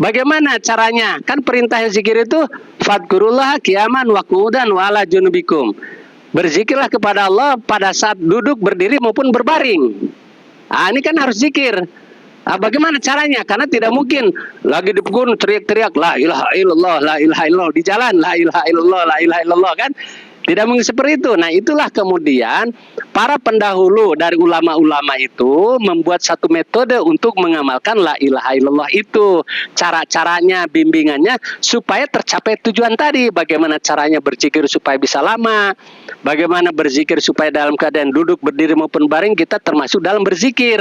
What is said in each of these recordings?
Bagaimana caranya? Kan perintah zikir itu fadkurullah qiyaman wa qu'udan wa ala junubikum. Berzikirlah kepada Allah pada saat duduk, berdiri maupun berbaring. Ini kan harus zikir. Bagaimana caranya? Karena tidak mungkin lagi di pukul teriak-teriak la ilaha illallah, la ilaha illallah, di jalan la ilaha illallah, la ilaha illallah, kan? Tidak mungkin seperti itu. Nah, itulah kemudian para pendahulu dari ulama-ulama itu membuat satu metode untuk mengamalkan la ilaha illallah itu. Cara-caranya, bimbingannya supaya tercapai tujuan tadi. Bagaimana caranya berzikir supaya bisa lama, bagaimana berzikir supaya dalam keadaan duduk, berdiri maupun baring kita termasuk dalam berzikir.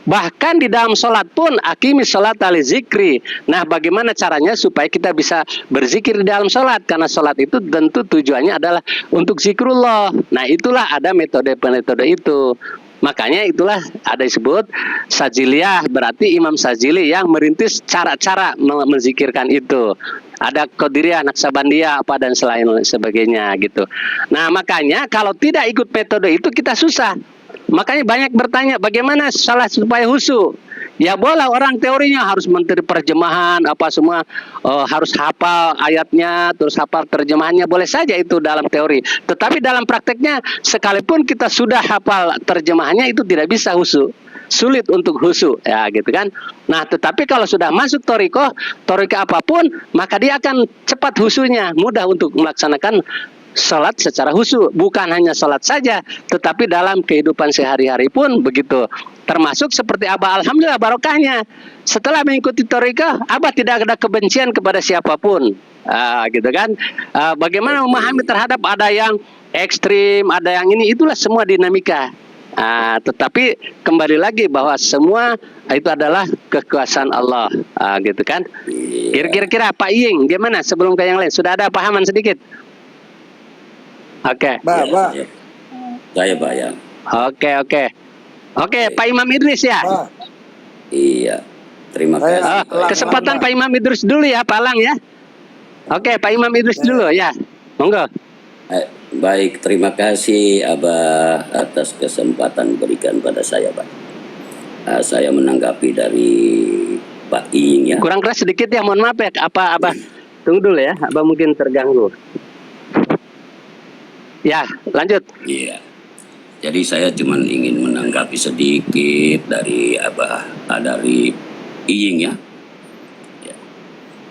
Bahkan di dalam sholat pun aqimis sholat ali zikri. Nah, bagaimana caranya supaya kita bisa berzikir di dalam sholat? Karena sholat itu tentu tujuannya adalah untuk zikrullah. Nah, itulah ada metode-metode itu. Makanya itulah ada disebut Sajiliyah, berarti Imam Sajili yang merintis cara-cara menzikirkan itu. Ada Qadiriyah, Naksabandiyah, apa dan selain sebagainya gitu. Nah, makanya kalau tidak ikut metode itu kita susah. Makanya banyak bertanya bagaimana salah supaya khusyuk. Ya boleh orang teorinya harus menteri terjemahan apa semua, harus hafal ayatnya terus hafal terjemahannya, boleh saja itu dalam teori. Tetapi dalam prakteknya sekalipun kita sudah hafal terjemahannya itu tidak bisa khusyuk. Sulit untuk khusyuk ya gitu kan. Nah, tetapi kalau sudah masuk toriko apapun maka dia akan cepat khusyuknya, mudah untuk melaksanakan sholat secara khusyuk. Bukan hanya sholat saja, tetapi dalam kehidupan sehari-hari pun begitu. Termasuk seperti Abah, alhamdulillah barokahnya. Setelah mengikuti thariqah, Abah tidak ada kebencian kepada siapapun. Gitu kan. Bagaimana memahami terhadap ada yang ekstrim, ada yang ini, itulah semua dinamika. Tetapi kembali lagi bahwa semua itu adalah kekuasaan Allah. Gitu kan. Kira-kira Pak Iying, gimana sebelum ke yang lain? Sudah ada pahaman sedikit? Oke. Ya. Saya Pak ya. Oke, Pak Imam Idris ya. Iya. Terima kasih. Kesempatan Pak Imam Idris dulu ya, Pak Lang ya. Oke, Pak Imam Idris dulu ya. Monggo. Baik, terima kasih Abah atas kesempatan berikan pada saya, Pak. Saya menanggapi dari Pak Iying ya. Kurang keras sedikit ya, mohon maaf ya. Apa Abah tunggu dulu ya, Abah mungkin terganggu. Ya, lanjut. Iya. Jadi saya cuma ingin menanggapi sedikit dari Abah, dari Iying ya.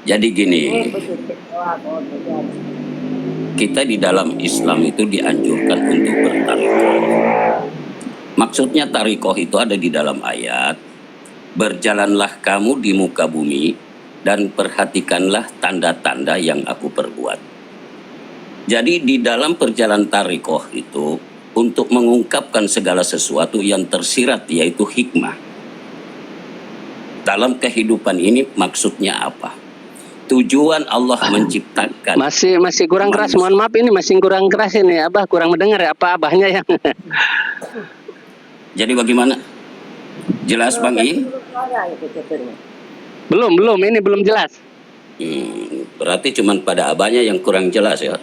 Jadi gini, kita di dalam Islam itu dianjurkan untuk bertarikoh. Maksudnya tarikoh itu ada di dalam ayat, berjalanlah kamu di muka bumi dan perhatikanlah tanda-tanda yang aku perbuat. Jadi di dalam perjalanan tarikoh itu untuk mengungkapkan segala sesuatu yang tersirat yaitu hikmah. Dalam kehidupan ini maksudnya apa? Tujuan Allah menciptakan. Masih kurang keras, mohon maaf ini masih kurang keras ini, Abah kurang mendengar ya, apa Abahnya yang. Jadi bagaimana? Jelas Bang I? Belum, ini belum jelas. Berarti cuma pada Abahnya yang kurang jelas ya.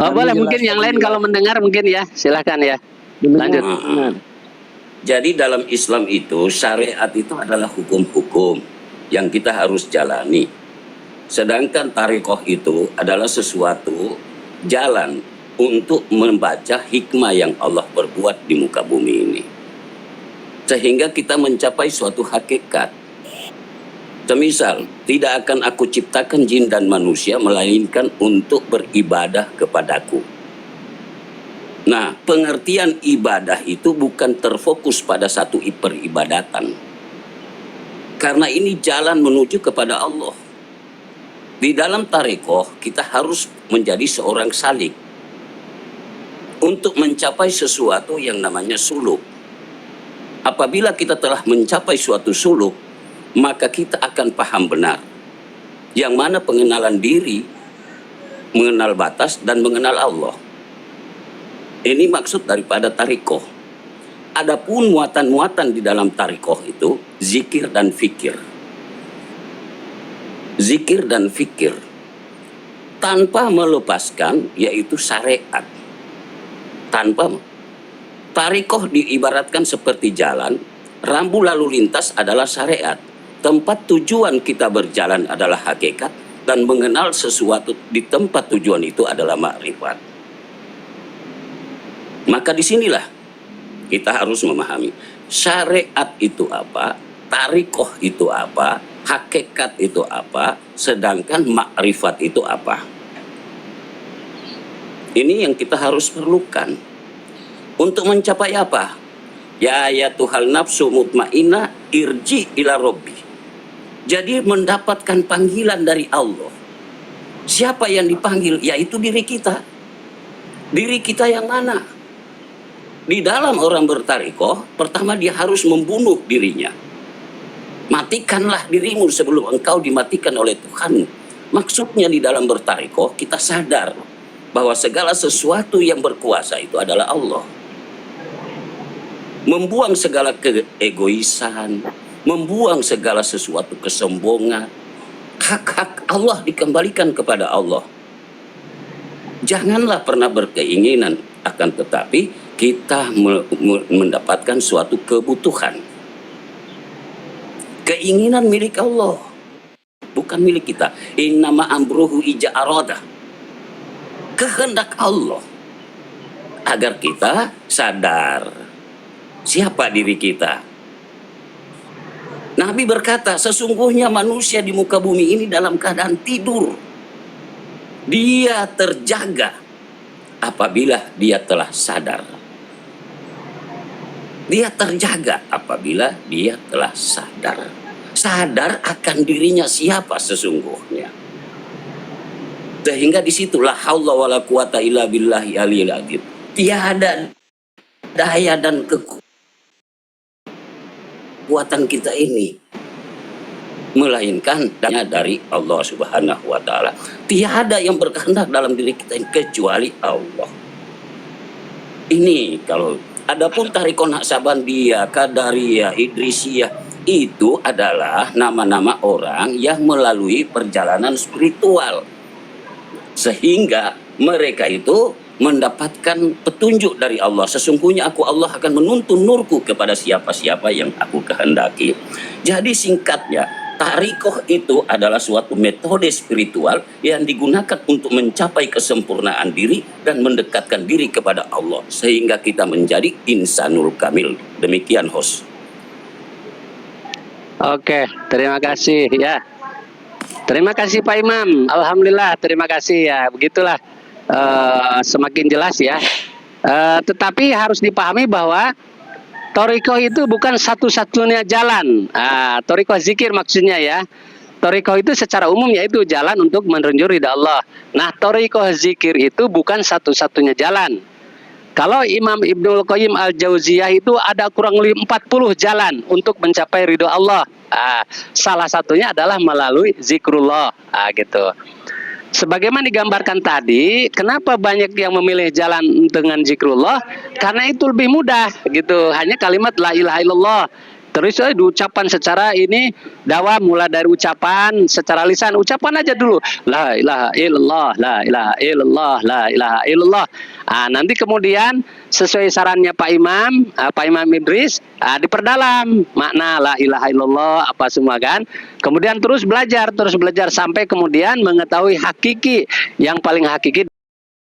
Boleh mungkin yang lain kalau mendengar mungkin ya, silahkan ya. Lanjut. Jadi dalam Islam itu syariat itu adalah hukum-hukum yang kita harus jalani. Sedangkan tarikoh itu adalah sesuatu jalan untuk membaca hikmah yang Allah perbuat di muka bumi ini. Sehingga kita mencapai suatu hakikat. Semisal, tidak akan aku ciptakan jin dan manusia melainkan untuk beribadah kepadaku. Nah, pengertian ibadah itu bukan terfokus pada satu peribadatan. Karena ini jalan menuju kepada Allah. Di dalam tarekoh, kita harus menjadi seorang salik. Untuk mencapai sesuatu yang namanya suluk. Apabila kita telah mencapai suatu suluk, maka kita akan paham benar. Yang mana pengenalan diri, mengenal batas, dan mengenal Allah. Ini maksud daripada tarikoh. Adapun muatan-muatan di dalam tarikoh itu, zikir dan fikir. Zikir dan fikir. Tanpa melepaskan, yaitu syariat. Tanpa. Tarikoh diibaratkan seperti jalan, Rambu lalu lintas adalah syariat. Tempat tujuan kita berjalan adalah hakikat, dan mengenal sesuatu di tempat tujuan itu adalah makrifat. Maka disinilah kita harus memahami syariat itu apa, tarikoh itu apa, hakikat itu apa, sedangkan makrifat itu apa. Ini yang kita harus perlukan untuk mencapai apa? Ya ayatuhal nafsu mutmainnah irji ila robbi. Jadi mendapatkan panggilan dari Allah. Siapa yang dipanggil? Yaitu diri kita. Diri kita yang mana? Di dalam orang bertarikoh, pertama dia harus membunuh dirinya. Matikanlah dirimu sebelum engkau dimatikan oleh Tuhan. Maksudnya di dalam bertarikoh, kita sadar bahwa segala sesuatu yang berkuasa itu adalah Allah. Membuang segala keegoisan, membuang segala sesuatu kesombongan. Hak-hak Allah dikembalikan kepada Allah. Janganlah pernah berkeinginan, akan tetapi kita mendapatkan suatu kebutuhan. Keinginan milik Allah, bukan milik kita. Innama amruhu ija arada. Kehendak Allah agar kita sadar siapa diri kita. Nabi berkata, sesungguhnya manusia di muka bumi ini dalam keadaan tidur. Dia terjaga apabila dia telah sadar. Dia terjaga apabila dia telah sadar. Sadar akan dirinya siapa sesungguhnya. Sehingga disitulah haula wala quwata illa billahi aliyil azim. Tiada daya dan kekuatan kita ini melainkan dari Allah Subhanahu wa taala. Tiada yang berkehendak dalam diri kita kecuali Allah. Ini kalau adapun tarikh Naqsabandiyah, Qadariyah, Idrisiyah itu adalah nama-nama orang yang melalui perjalanan spiritual. Sehingga mereka itu mendapatkan petunjuk dari Allah. Sesungguhnya aku Allah akan menuntun nurku kepada siapa-siapa yang aku kehendaki. Jadi singkatnya, tarikoh itu adalah suatu metode spiritual yang digunakan untuk mencapai kesempurnaan diri dan mendekatkan diri kepada Allah. Sehingga kita menjadi insanul kamil. Demikian host. Oke, terima kasih ya. Terima kasih Pak Imam. Alhamdulillah, terima kasih ya. Begitulah semakin jelas ya. Tetapi harus dipahami bahwa Thariqah itu bukan satu-satunya jalan. Thariqah zikir maksudnya ya. Thariqah itu secara umum yaitu jalan untuk menuju ridha Allah. Nah, thariqah zikir itu bukan satu-satunya jalan. Kalau Imam Ibnul Qayyim Al-Jauziyah itu ada kurang lebih 40 jalan untuk mencapai ridho Allah. Salah satunya adalah melalui zikrullah, gitu. Sebagaimana digambarkan tadi, kenapa banyak yang memilih jalan dengan zikrullah? Karena itu lebih mudah, gitu. Hanya kalimat la ilaha illallah. Terus diucapkan secara ini dakwah mulai dari ucapan secara lisan, ucapan aja dulu la ilaha illallah, la ilaha illallah, la ilaha illallah. Nanti kemudian sesuai sarannya Pak Imam Idris, diperdalam makna la ilaha illallah apa semua kan. Kemudian terus belajar sampai kemudian mengetahui hakiki yang paling hakiki